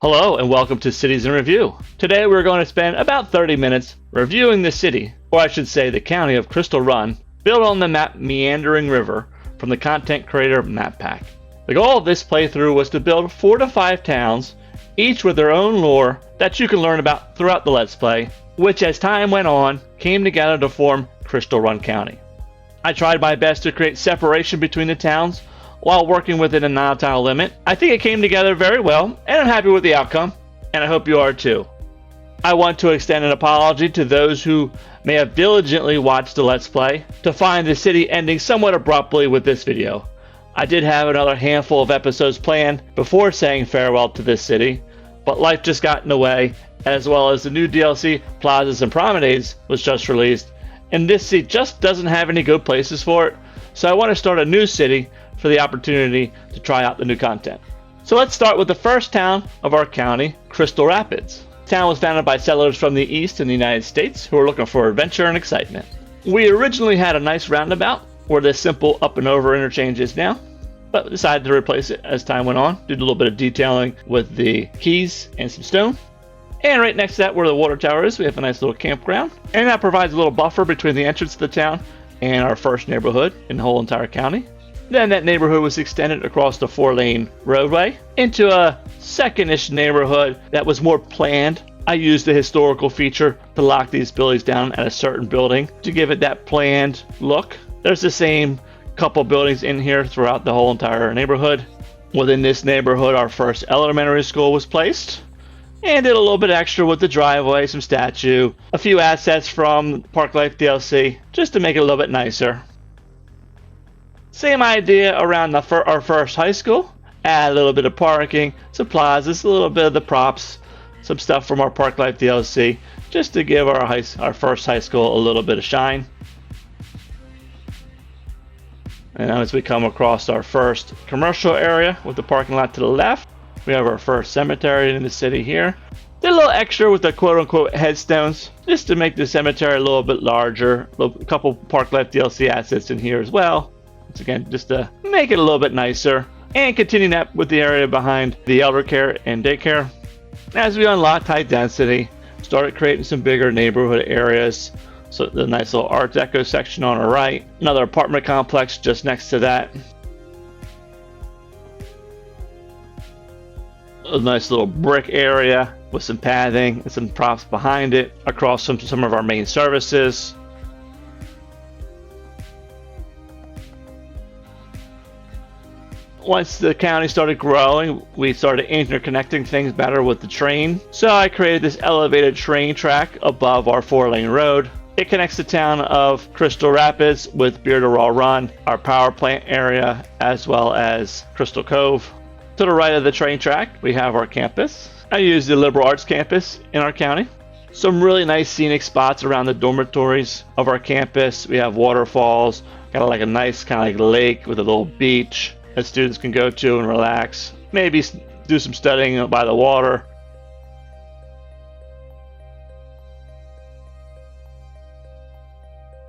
Hello and welcome to Cities in Review. Today we're going to spend about 30 minutes reviewing the city, or I should say the county of Crystal Run, built on the map Meandering River from the content creator MapPack. The goal of this playthrough was to build 4 to 5 towns, each with their own lore that you can learn about throughout the Let's Play, which as time went on came together to form Crystal Run County. I tried my best to create separation between the towns while working within a non-tile limit. I think it came together very well, and I'm happy with the outcome, and I hope you are too. I want to extend an apology to those who may have diligently watched the Let's Play to find the city ending somewhat abruptly with this video. I did have another handful of episodes planned before saying farewell to this city, but life just got in the way, as well as the new DLC, Plazas and Promenades, was just released, and this city just doesn't have any good places for it, so I want to start a new city for the opportunity to try out the new content. So let's start with the first town of our county, Crystal Rapids. The town was founded by settlers from the east in the United States who were looking for adventure and excitement. We originally had a nice roundabout where this simple up and over interchange is now, but decided to replace it as time went on. Did a little bit of detailing with the keys and some stone. And right next to that, where the water tower is, we have a nice little campground, and that provides a little buffer between the entrance to the town and our first neighborhood in the whole entire county. Then that neighborhood was extended across the 4-lane roadway into a second-ish neighborhood that was more planned. I used the historical feature to lock these buildings down at a certain building to give it that planned look. There's the same couple buildings in here throughout the whole entire neighborhood. Within this neighborhood, our first elementary school was placed, and did a little bit extra with the driveway, some statue, a few assets from Park Life DLC, just to make it a little bit nicer. Same idea around our first high school. Add a little bit of parking, some plazas, a little bit of the props, some stuff from our Park Life DLC, just to give our first high school a little bit of shine. And as we come across our first commercial area with the parking lot to the left, we have our first cemetery in the city here. Did a little extra with the quote-unquote headstones, just to make the cemetery a little bit larger. A couple Park Life DLC assets in here as well. Once again, just to make it a little bit nicer. And continue that with the area behind the elder care and daycare. As we unlocked high density, started creating some bigger neighborhood areas. So the nice little Art Deco section on our right. Another apartment complex just next to that. A nice little brick area with some pathing and some props behind it across some of our main services. Once the county started growing, we started interconnecting things better with the train. So I created this elevated train track above our 4-lane road. It connects the town of Crystal Rapids with Bearderall Run, our power plant area, as well as Crystal Cove. To the right of the train track, we have our campus. I use the liberal arts campus in our county. Some really nice scenic spots around the dormitories of our campus. We have waterfalls, got like a nice kind of like lake with a little beach that students can go to and relax. Maybe do some studying by the water.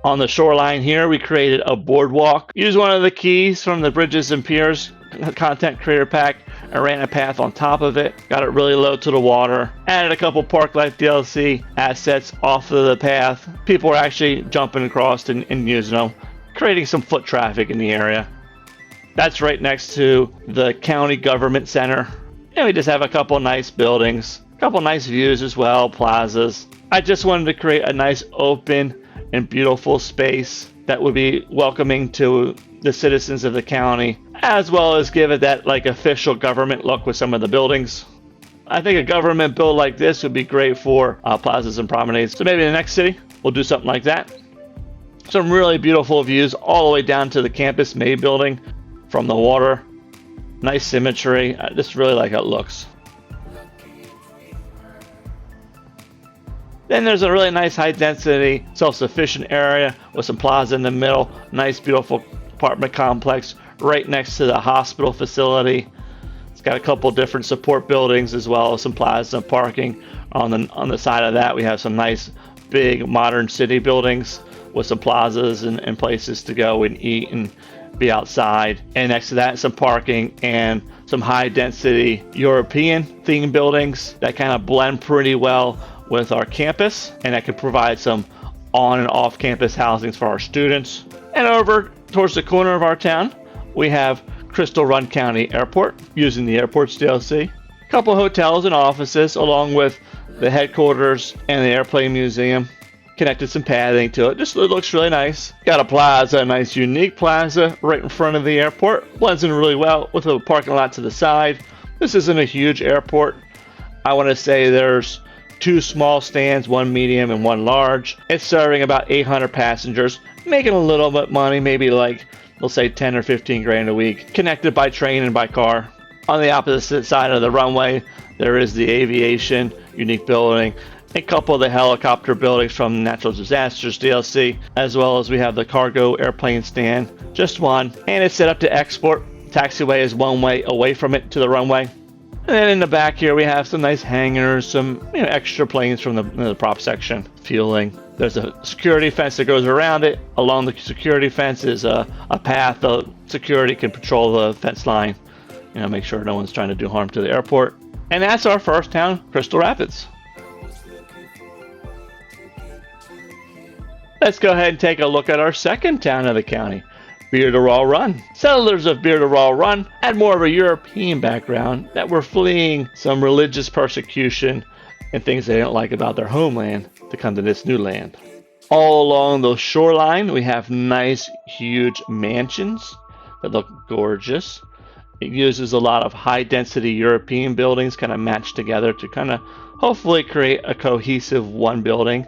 On the shoreline here, we created a boardwalk. Used one of the keys from the Bridges and Piers content creator pack and ran a path on top of it. Got it really low to the water. Added a couple Park Life DLC assets off of the path. People were actually jumping across and using them, creating some foot traffic in the area. That's right next to the county government center. And we just have a couple nice buildings, a couple nice views as well, plazas. I just wanted to create a nice open and beautiful space that would be welcoming to the citizens of the county, as well as give it that like official government look with some of the buildings. I think a government build like this would be great for plazas and promenades. So maybe in the next city, we'll do something like that. Some really beautiful views all the way down to the campus May building from the water. Nice symmetry. I just really like how it looks. Then there's a really nice high density self-sufficient area with some plaza in the middle. Nice beautiful apartment complex right next to the hospital facility. It's got a couple different support buildings as well as some plaza and parking. On the side of that, we have some nice big modern city buildings with some plazas and places to go and eat and be outside. And next to that, some parking and some high density European themed buildings that kind of blend pretty well with our campus, and that can provide some on and off campus housings for our students. And over towards the corner of our town, we have Crystal Run County Airport, using the airport's DLC. A couple hotels and offices, along with the headquarters and the airplane museum. Connected some padding to it. Just it looks really nice. Got a plaza, a nice unique plaza right in front of the airport. Blends in really well with a parking lot to the side. This isn't a huge airport. I want to say there's 2 small stands, 1 medium and 1 large. It's serving about 800 passengers, making a little bit money, maybe like, we'll say 10 or 15 grand a week. Connected by train and by car. On the opposite side of the runway, there is the aviation unique building, a couple of the helicopter buildings from Natural Disasters DLC, as well as we have the cargo airplane stand, just one, and it's set up to export. Taxiway is 1 way away from it to the runway. And then in the back here we have some nice hangars, some extra planes from the prop section, fueling. There's a security fence that goes around it. Along the security fence is a path the security can patrol the fence line, make sure no one's trying to do harm to the airport. And that's our first town, Crystal Rapids. Let's go ahead and take a look at our second town of the county, Beard Raw Run. Settlers of Beard Raw Run had more of a European background that were fleeing some religious persecution and things they didn't like about their homeland to come to this new land. All along the shoreline, we have nice, huge mansions that look gorgeous. It uses a lot of high-density European buildings kind of matched together to kind of hopefully create a cohesive one building.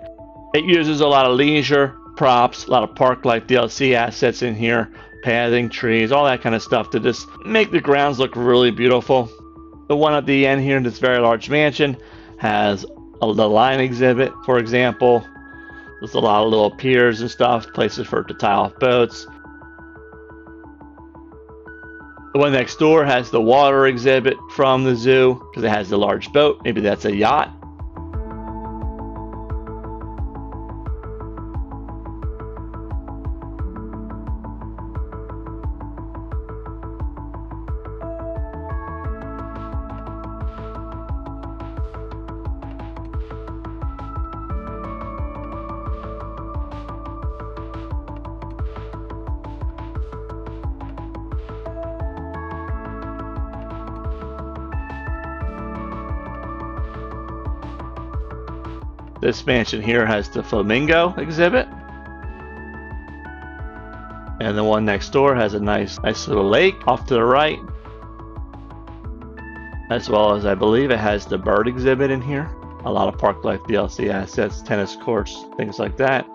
It uses a lot of leisure props, a lot of park-like DLC assets in here, pathing, trees, all that kind of stuff to just make the grounds look really beautiful. The one at the end here, this very large mansion, has the line exhibit, for example. There's a lot of little piers and stuff, places for to tie off boats. The one next door has the water exhibit from the zoo because it has the large boat. Maybe that's a yacht. This mansion here has the flamingo exhibit. And the one next door has a nice little lake off to the right. As well as I believe it has the bird exhibit in here. A lot of Park Life DLC assets, tennis courts, things like that.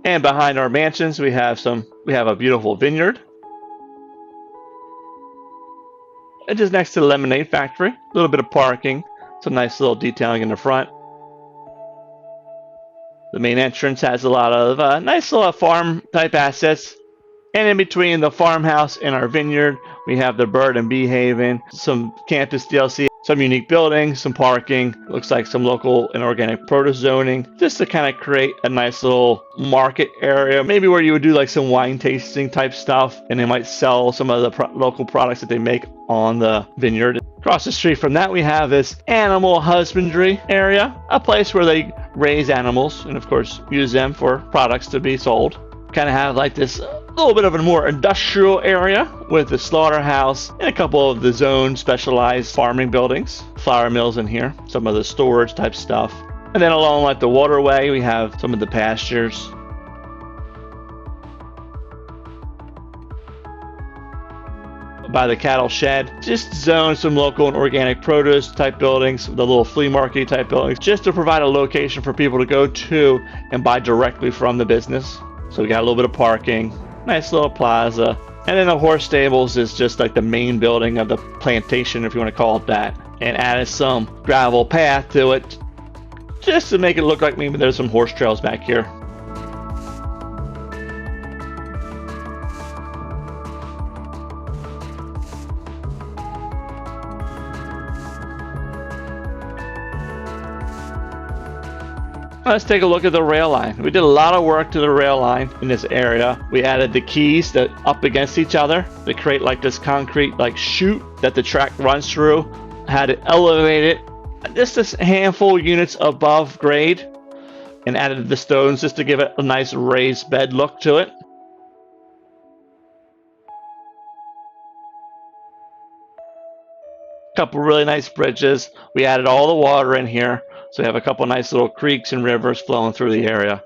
And behind our mansions we have a beautiful vineyard. It's just next to the lemonade factory. A little bit of parking, some nice little detailing in the front. The main entrance has a lot of nice little farm type assets. And in between the farmhouse and our vineyard, we have the bird and bee haven, some campus DLC, some unique buildings, some parking, looks like some local and organic produce zoning, just to kind of create a nice little market area, maybe where you would do like some wine tasting type stuff, and they might sell some of the local products that they make on the vineyard. Across the street from that, we have this animal husbandry area, a place where they raise animals and of course use them for products to be sold. Kind of have like this little bit of a more industrial area with the slaughterhouse and a couple of the zone specialized farming buildings, flour mills in here, some of the storage type stuff. And then along like the waterway, we have some of the pastures. By the cattle shed, just zone some local and organic produce type buildings, the little flea market type buildings, just to provide a location for people to go to and buy directly from the business. So we got a little bit of parking, nice little plaza, and then the horse stables is just like the main building of the plantation, if you want to call it that, and added some gravel path to it just to make it look like maybe there's some horse trails back here. Let's take a look at the rail line. We did a lot of work to the rail line in this area. We added the keys that up against each other to create like this concrete like chute that the track runs through. Had it elevated just a handful of units above grade and added the stones just to give it a nice raised bed look to it. Couple really nice bridges. We added all the water in here, so we have a couple nice little creeks and rivers flowing through the area.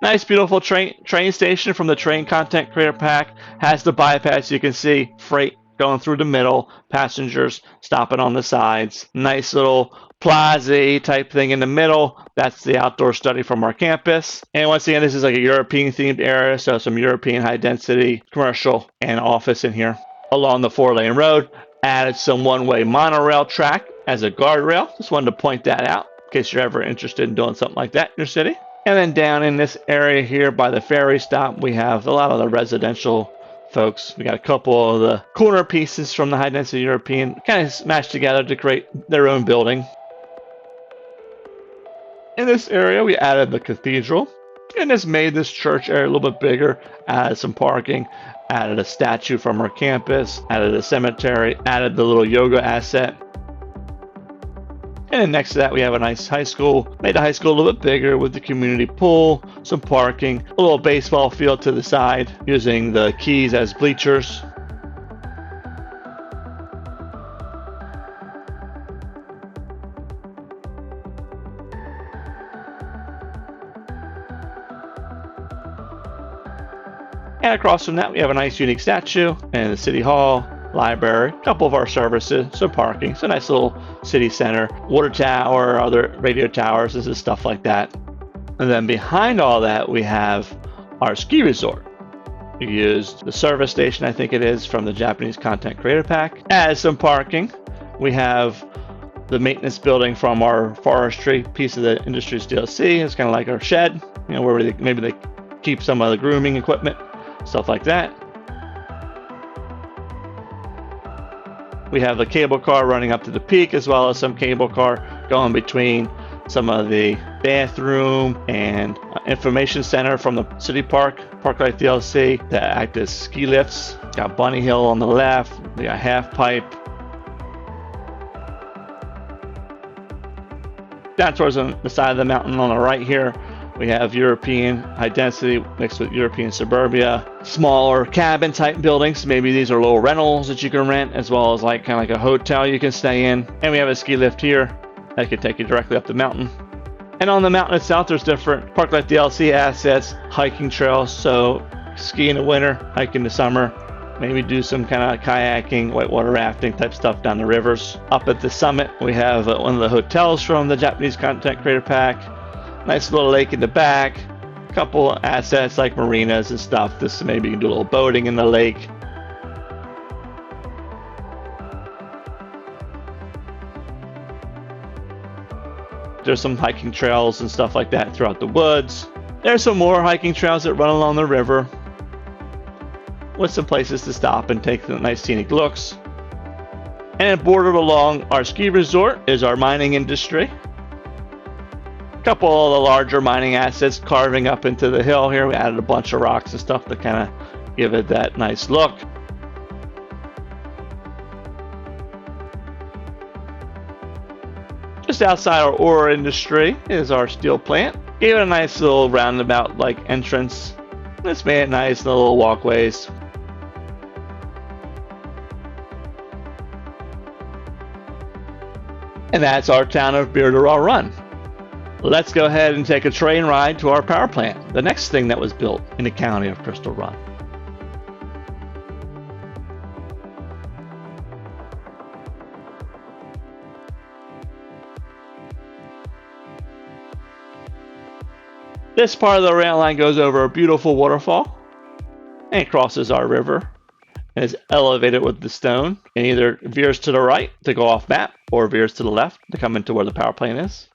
Nice beautiful train station from the Train Content Creator Pack. Has the bypass. You can see freight going through the middle, passengers stopping on the sides. Nice little plaza type thing in the middle. That's the outdoor study from our campus. And once again, this is like a European themed area, so some European high density commercial and office in here. Along the 4-lane road, added some one-way monorail track as a guardrail. Just wanted to point that out in case you're ever interested in doing something like that in your city. And then down in this area here by the ferry stop, we have a lot of the residential folks. We got a couple of the corner pieces from the high density European kind of smashed together to create their own building. In this area, we added the cathedral and just made this church area a little bit bigger, added some parking, added a statue from our campus, added a cemetery, added the little yoga asset. And then next to that, we have a nice high school. Made the high school a little bit bigger with the community pool, some parking, a little baseball field to the side, using the keys as bleachers. And across from that, we have a nice unique statue and the city hall, library, a couple of our services, some parking, so nice little city center, water tower, other radio towers, this is stuff like that. And then behind all that, we have our ski resort. We used the service station, I think it is, from the Japanese Content Creator Pack. As some parking, we have the maintenance building from our forestry piece of the Industries DLC. It's kind of like our shed, you know, where maybe they keep some of the grooming equipment, stuff like that. We have the cable car running up to the peak, as well as some cable car going between some of the bathroom and information center from the city park, Parklight DLC, that act as ski lifts. Got Bunny Hill on the left, we got Half Pipe. Down towards the side of the mountain on the right here, we have European high density mixed with European suburbia, smaller cabin type buildings. Maybe these are little rentals that you can rent, as well as like kind of like a hotel you can stay in. And we have a ski lift here that can take you directly up the mountain. And on the mountain itself, there's different Parklight DLC assets, hiking trails. So ski in the winter, hike in the summer, maybe do some kind of kayaking, whitewater rafting type stuff down the rivers. Up at the summit, we have one of the hotels from the Japanese Content Creator Pack. Nice little lake in the back, a couple assets like marinas and stuff. This maybe you can do a little boating in the lake. There's some hiking trails and stuff like that throughout the woods. There's some more hiking trails that run along the river with some places to stop and take the nice scenic looks. And bordered along our ski resort is our mining industry. Couple of the larger mining assets carving up into the hill here. We added a bunch of rocks and stuff to kind of give it that nice look. Just outside our ore industry is our steel plant. Gave it a nice little roundabout like entrance. Let's make it nice, little walkways. And that's our town of Beardoral Run. Let's go ahead and take a train ride to our power plant, the next thing that was built in the county of Crystal Run. This part of the rail line goes over a beautiful waterfall and crosses our river and is elevated with the stone and either veers to the right to go off map or veers to the left to come into where the power plant is.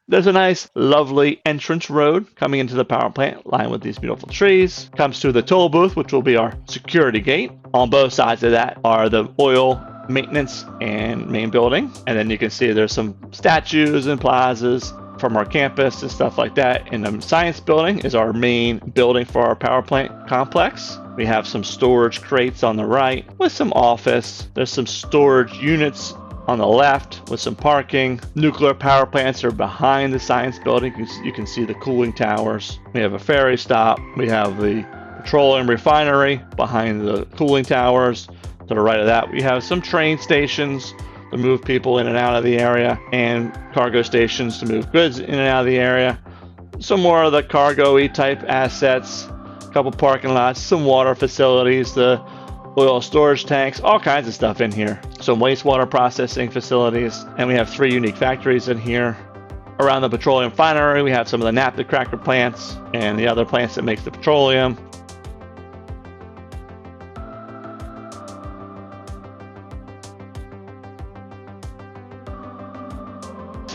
There's a nice, lovely entrance road coming into the power plant, lined with these beautiful trees. Comes to the toll booth, which will be our security gate. On both sides of that are the oil maintenance and main building. And then you can see there's some statues and plazas from our campus and stuff like that. And the science building is our main building for our power plant complex. We have some storage crates on the right with some office. There's some storage units on the left with some parking. Nuclear power plants are behind the science building. You can see the cooling towers. We have a ferry stop. We have the petroleum refinery behind the cooling towers. To the right of that, we have some train stations to move people in and out of the area, and cargo stations to move goods in and out of the area. Some more of the cargo-y type assets, a couple parking lots, some water facilities, the oil storage tanks, all kinds of stuff in here. Some wastewater processing facilities, and we have 3 unique factories in here. Around the petroleum refinery, we have some of the naphtha cracker plants and the other plants that make the petroleum.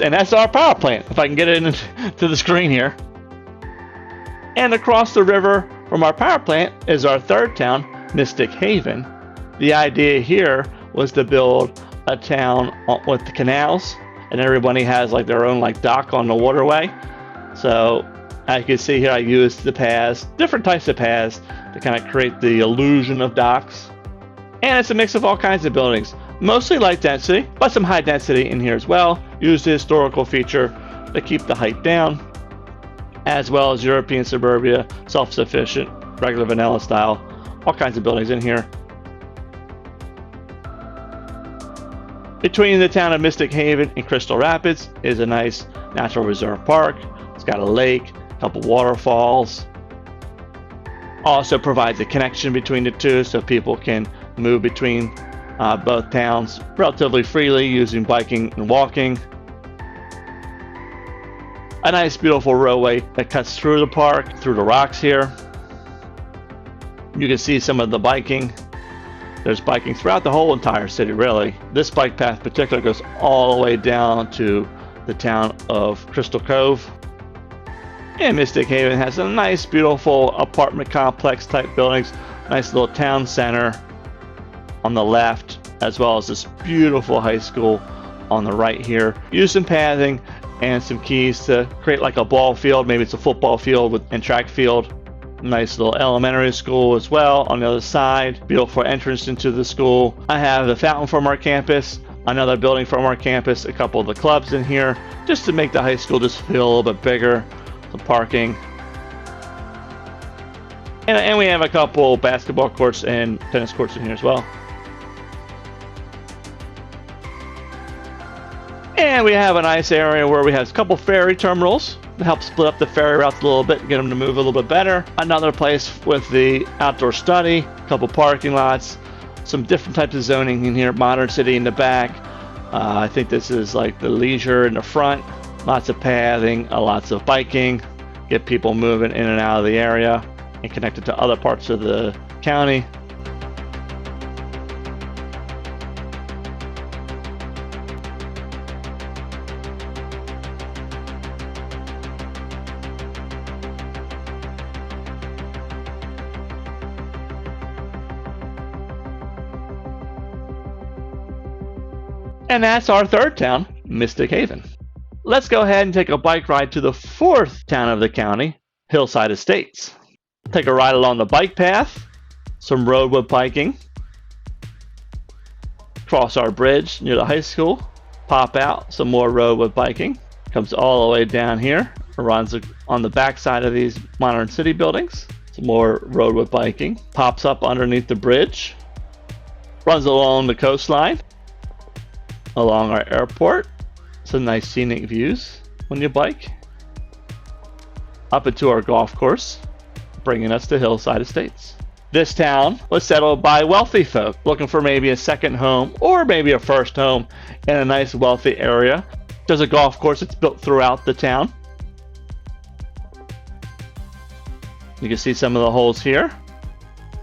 And that's our power plant, if I can get it into the screen here. And across the river from our power plant is our third town, Mystic Haven. The idea here was to build a town with the canals, and everybody has like their own like dock on the waterway. So as you can see here, I used the paths, different types of paths, to kind of create the illusion of docks. And it's a mix of all kinds of buildings. Mostly light density, but some high density in here as well. Use the historical feature to keep the height down, as well as European suburbia, self-sufficient, regular vanilla style, all kinds of buildings in here. Between the town of Mystic Haven and Crystal Rapids is a nice natural reserve park. It's got a lake, a couple waterfalls. Also provides a connection between the two so people can move between both towns relatively freely using biking and walking. A nice beautiful roadway that cuts through the park, through the rocks here. You can see some of the biking. There's biking throughout the whole entire city, really. This bike path in particular goes all the way down to the town of Crystal Cove. And Mystic Haven has a nice beautiful apartment complex type buildings, nice little town center on the left, as well as this beautiful high school on the right here. Use some pathing and some keys to create like a ball field. Maybe it's a football field and track field. Nice little elementary school as well on the other side. Beautiful entrance into the school. I have the fountain from our campus, another building from our campus, a couple of the clubs in here, just to make the high school just feel a little bit bigger. Some parking. And we have a couple basketball courts and tennis courts in here as well. And we have a nice area where we have a couple ferry terminals to help split up the ferry routes a little bit, get them to move a little bit better. Another place with the outdoor study, a couple parking lots, some different types of zoning in here, modern city in the back. I think this is like the leisure in the front. Lots of pathing, lots of biking, get people moving in and out of the area and connected to other parts of the county. And that's our third town, Mystic Haven. Let's go ahead and take a bike ride to the fourth town of the county, Hillside Estates. Take a ride along the bike path, some roadway biking, cross our bridge near the high school, pop out, some more roadway biking, comes all the way down here, runs on the back side of these modern city buildings, some more roadway biking, pops up underneath the bridge, runs along the coastline, along our airport. Some nice scenic views when you bike. Up into our golf course, bringing us to Hillside Estates. This town was settled by wealthy folk looking for maybe a second home or maybe a first home in a nice wealthy area. There's a golf course that's built throughout the town. You can see some of the holes here.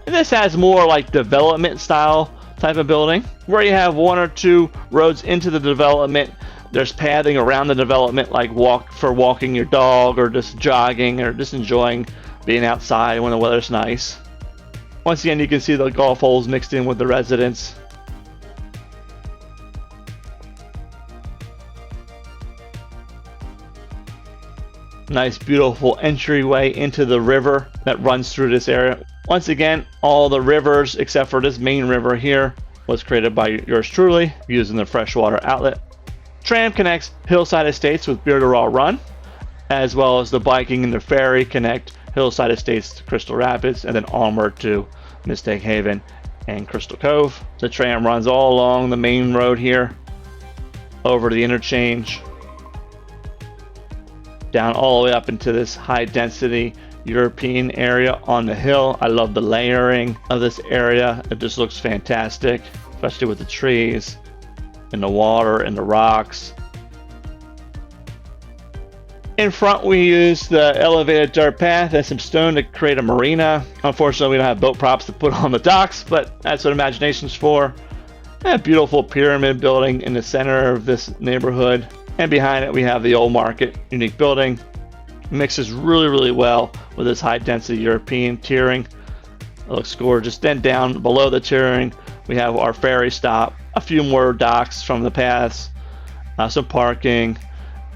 And this has more like development style type of building where you have one or two roads into the development. There's pathing around the development, like walking your dog or just jogging or just enjoying being outside when the weather's nice. Once again, you can see the golf holes mixed in with the residents. Nice, beautiful entryway into the river that runs through this area. Once again, all the rivers except for this main river here was created by yours truly using the freshwater outlet. Tram connects Hillside Estates with Bearderall Run, as well as the biking and the ferry connect Hillside Estates to Crystal Rapids and then onward to Mistake Haven and Crystal Cove. The tram runs all along the main road here, over to the interchange, down all the way up into this high density European area on the hill. I love the layering of this area. It just looks fantastic, especially with the trees and the water and the rocks. In front, we use the elevated dirt path and some stone to create a marina. Unfortunately, we don't have boat props to put on the docks, but that's what imagination's for. A beautiful pyramid building in the center of this neighborhood. And behind it, we have the old market, unique building. Mixes really well with this high density European tiering. It looks gorgeous. Then down below the tiering, we have our ferry stop, a few more docks from the paths, some parking,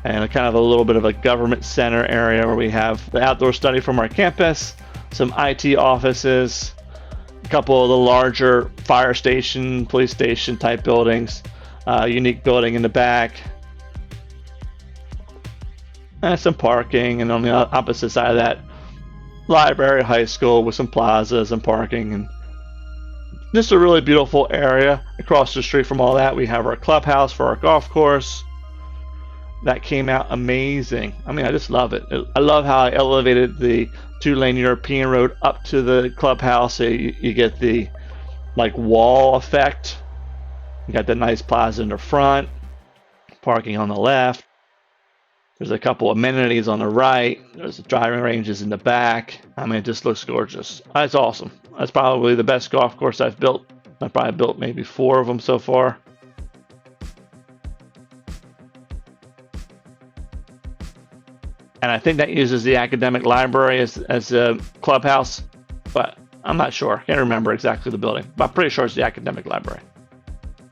and a kind of a little bit of a government center area where we have the outdoor study from our campus, some IT offices, a couple of the larger fire station, police station type buildings, unique building in the back, and some parking. And on the opposite side of that, library, high school with some plazas and parking. And just a really beautiful area. Across the street from all that, we have our clubhouse for our golf course. That came out amazing. I mean, I just love it. I love how I elevated the 2-lane European road up to the clubhouse. So you get the like wall effect. You got the nice plaza in the front, parking on the left. There's a couple amenities on the right. There's the driving ranges in the back. I mean, it just looks gorgeous. That's awesome. That's probably the best golf course I've built. I've probably built maybe 4 of them so far. And I think that uses the academic library as a clubhouse, but I'm not sure. Can't remember exactly the building, but I'm pretty sure it's the academic library.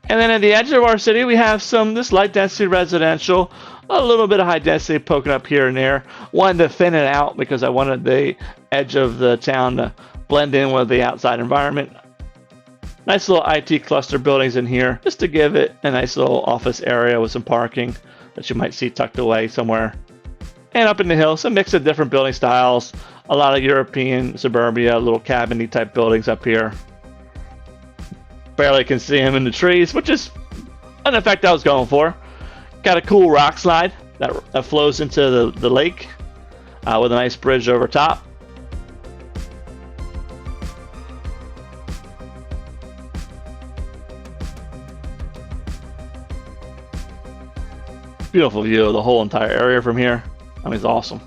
And then at the edge of our city, we have this light density residential, a little bit of high density poking up here and there. Wanted to thin it out because I wanted the edge of the town to blend in with the outside environment. Nice little IT cluster buildings in here, just to give it a nice little office area with some parking that you might see tucked away somewhere. And up in the hills, a mix of different building styles, a lot of European suburbia, little cabin-y type buildings up here. Barely can see them in the trees, which is an effect I was going for. Got a cool rock slide that flows into the lake with a nice bridge over top. Beautiful view of the whole entire area from here. I mean, it's awesome.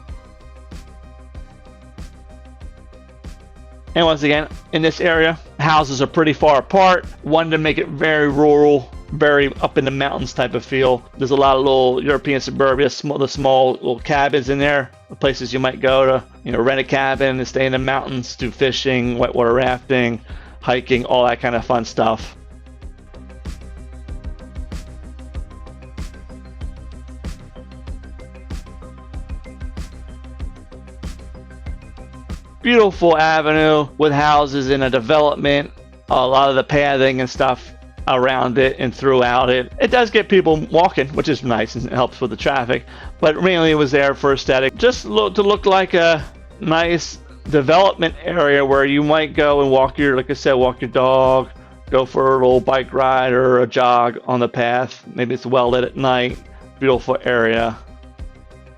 And once again, in this area, houses are pretty far apart. Wanted to make it very rural, very up in the mountains type of feel. There's a lot of little European suburbia, the small little cabins in there, places you might go to, rent a cabin and stay in the mountains, do fishing, whitewater rafting, hiking, all that kind of fun stuff. Beautiful avenue with houses in a development, a lot of the pathing and stuff around it and throughout it. It does get people walking, which is nice and helps with the traffic, but mainly it was there for aesthetic. Just to look like a nice development area where you might go and walk your dog, go for a little bike ride or a jog on the path. Maybe it's well lit at night. Beautiful area.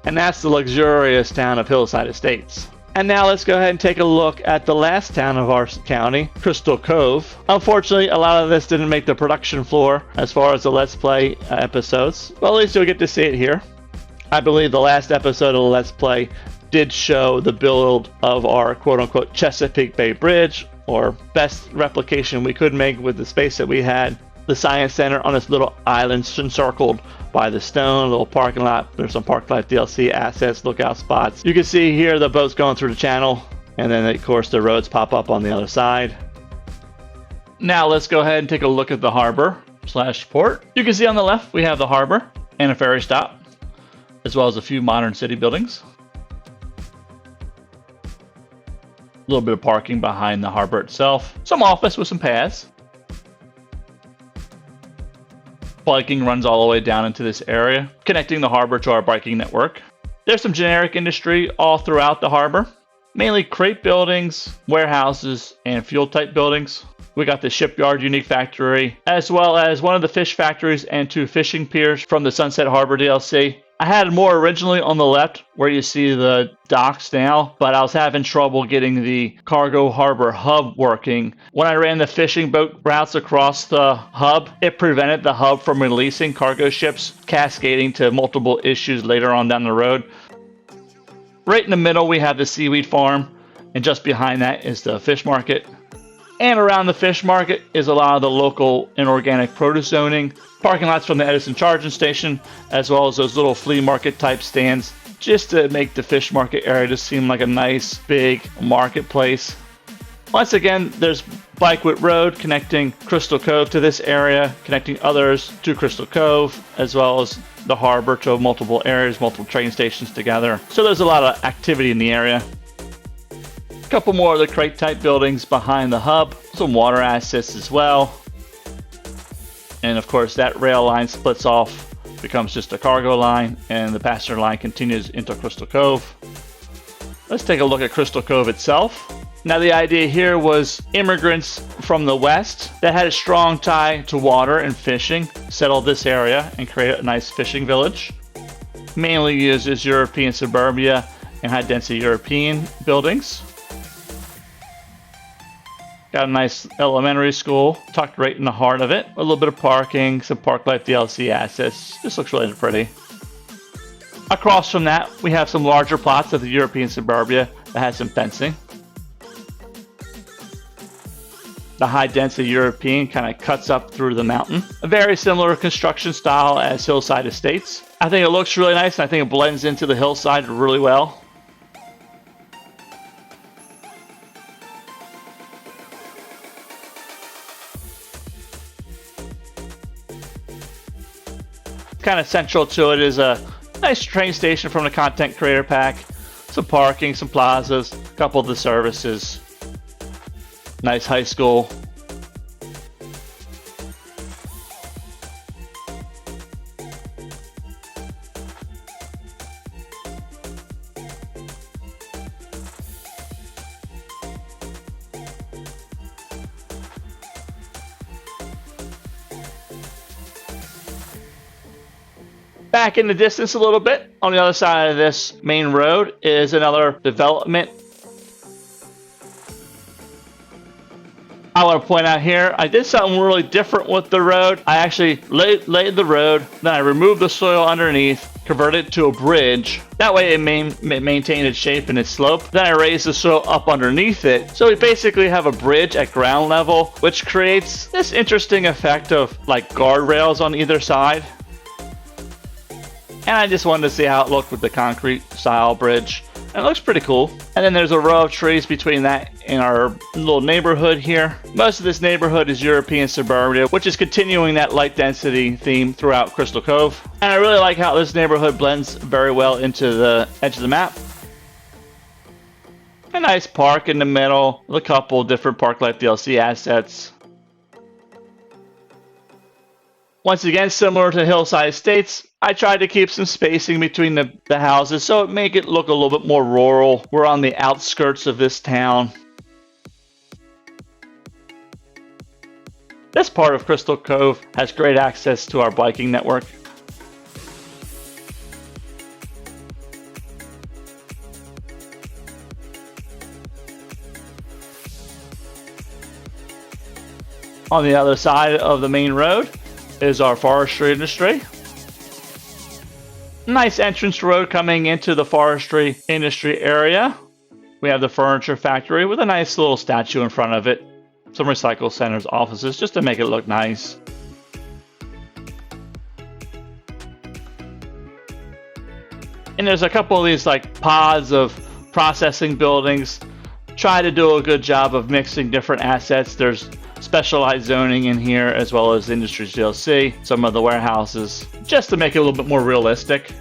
And that's the luxurious town of Hillside Estates. And now let's go ahead and take a look at the last town of our county, Crystal Cove. Unfortunately, a lot of this didn't make the production floor as far as the Let's Play episodes. Well, at least you'll get to see it here. I believe the last episode of the Let's Play did show the build of our quote-unquote Chesapeake Bay Bridge, or best replication we could make with the space that we had. The Science Center on this little island encircled by the stone, little parking lot. There's some Park Life DLC assets, lookout spots. You can see here the boats going through the channel, and then of course the roads pop up on the other side. Now let's go ahead and take a look at the harbor / port. You can see on the left we have the harbor and a ferry stop, as well as a few modern city buildings. little bit of parking behind the harbor itself. Some office with some paths. Biking runs all the way down into this area, connecting the harbor to our biking network. There's some generic industry all throughout the harbor, mainly crate buildings, warehouses, and fuel type buildings. We got the Shipyard Unique Factory, as well as one of the fish factories and 2 fishing piers from the Sunset Harbor DLC. I had more originally on the left where you see the docks now, but I was having trouble getting the cargo harbor hub working. When I ran the fishing boat routes across the hub, it prevented the hub from releasing cargo ships, cascading to multiple issues later on down the road. Right in the middle, we have the seaweed farm, and just behind that is the fish market. And around the fish market is a lot of the local and organic produce zoning, parking lots from the Edison charging station, as well as those little flea market type stands, just to make the fish market area just seem like a nice big marketplace. Once again, there's Bikewood Road connecting Crystal Cove to this area, connecting others to Crystal Cove, as well as the harbor to multiple areas, multiple train stations together. So there's a lot of activity in the area. Couple more of the crate type buildings behind the hub, some water assets as well, and of course that rail line splits off, becomes just a cargo line, and the passenger line continues into Crystal Cove. Let's take a look at Crystal Cove itself. Now the idea here was immigrants from the west that had a strong tie to water and fishing settled this area and created a nice fishing village. Mainly uses European suburbia and high density European buildings. Got a nice elementary school tucked right in the heart of it. A little bit of parking, some Park Life DLC assets. This looks really pretty. Across from that, we have some larger plots of the European suburbia that has some fencing. The high density European kind of cuts up through the mountain. A very similar construction style as Hillside Estates. I think it looks really nice, and I think it blends into the hillside really well. Kind of central to it is a nice train station from the content creator pack, some parking, some plazas, a couple of the services, nice high school. Back in the distance a little bit, on the other side of this main road is another development. I want to point out here, I did something really different with the road. I actually laid the road, then I removed the soil underneath, converted it to a bridge. That way it maintained its shape and its slope. Then I raised the soil up underneath it. So we basically have a bridge at ground level, which creates this interesting effect of like guardrails on either side. And I just wanted to see how it looked with the concrete style bridge. And it looks pretty cool. And then there's a row of trees between that and our little neighborhood here. Most of this neighborhood is European suburbia, which is continuing that light density theme throughout Crystal Cove. And I really like how this neighborhood blends very well into the edge of the map. A nice park in the middle, with a couple different Park Life DLC assets. Once again, similar to Hillside Estates, I tried to keep some spacing between the houses so it make it look a little bit more rural. We're on the outskirts of this town. This part of Crystal Cove has great access to our biking network. On the other side of the main road is our forestry industry. Nice entrance road coming into the forestry industry area. We have the furniture factory with a nice little statue in front of it. Some recycle centers, offices, just to make it look nice. And there's a couple of these like pods of processing buildings. Try to do a good job of mixing different assets. There's specialized zoning in here, as well as Industries DLC, some of the warehouses, just to make it a little bit more realistic.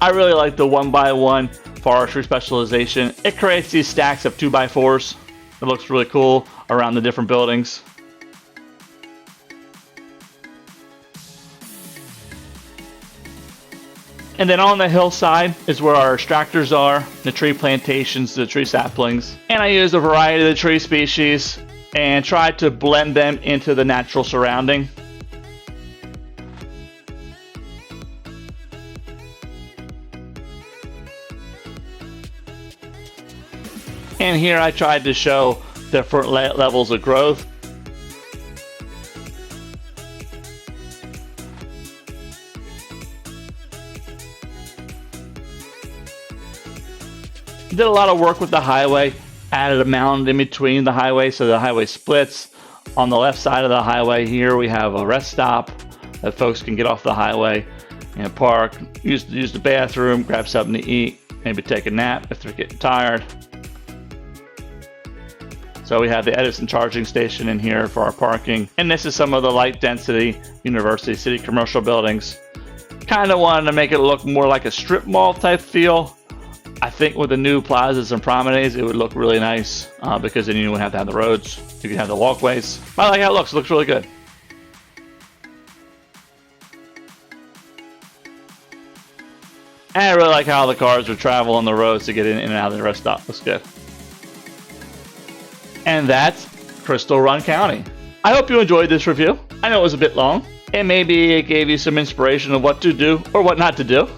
I really like the 1x1 forestry specialization. It creates these stacks of 2x4s. It looks really cool around the different buildings. And then on the hillside is where our extractors are, the tree plantations, the tree saplings. And I use a variety of the tree species and try to blend them into the natural surrounding. And here I tried to show different levels of growth. Did a lot of work with the highway, added a mound in between the highway so the highway splits. On the left side of the highway here we have a rest stop that folks can get off the highway and park, use the bathroom, grab something to eat, maybe take a nap if they're getting tired. So we have the Edison charging station in here for our parking. And this is some of the light density University City commercial buildings. Kind of wanted to make it look more like a strip mall type feel. I think with the new plazas and promenades, it would look really nice because then you wouldn't have to have the roads. You can have the walkways. I like how it looks. It looks really good. And I really like how the cars would travel on the roads to get in and out of the rest stop. Looks good. And that's Crystal Run County. I hope you enjoyed this review. I know it was a bit long, and maybe it gave you some inspiration of what to do or what not to do.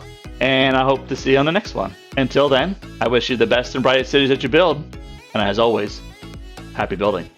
And I hope to see you on the next one. Until then, I wish you the best and brightest cities that you build. And as always, happy building.